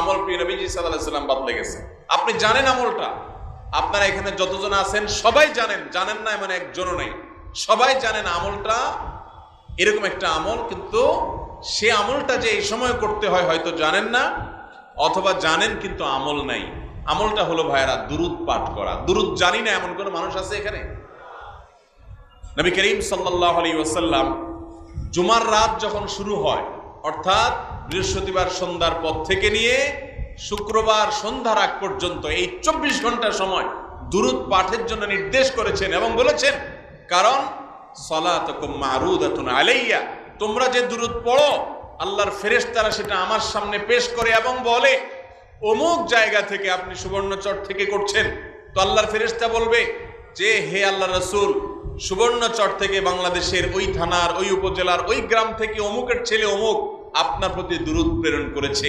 আমল প্রিয় নবীজি সাল্লাল্লাহু আলাইহি ওয়াসাল্লাম বদলে গেছে। আপনি জানেন আমলটা, আপনারা এখানে যতজন আছেন সবাই জানেন, জানেন না এমন একজনও নেই, সবাই জানেন আমলটা এরকম একটা আমল, কিন্তু সে আমলটা যে এই সময় করতে হয় হয়তো জানেন না, অথবা জানেন কিন্তু আমল নাই। আমলটা হলো ভাইরা দুরূদ পাঠ করা। দুরূদ জানি না এমন কোন মানুষ আছে এখানে? নবী করিম সাল্লাল্লাহু আলাইহি ওয়াসাল্লাম জুমার রাত যখন শুরু হয়, অর্থাৎ বৃহস্পতিবার সন্ধ্যার পর থেকে নিয়ে শুক্রবার সন্ধ্যার আগ পর্যন্ত এই 24 ঘন্টা সময় দুরূদ পাঠের জন্য নির্দেশ করেছেন এবং বলেছেন, কারণ সালাতুকুম মারুদাতুন আলাইয়া, তোমরা যে দুরূদ পড়ো আল্লাহর ফেরেশতারা সেটা আমার সামনে পেশ করে এবং বলে অমুক জায়গা থেকে, আপনি সুবর্ণচর থেকে করছেন, তো আল্লাহর ফেরেশতা বলবে যে হে আল্লাহর রাসূল, সুবর্ণচর থেকে বাংলাদেশের ওই থানার ওই উপজেলার ওই গ্রাম থেকে অমুকের ছেলে অমুক আপনার প্রতি দুরূদ প্রেরণ করেছে।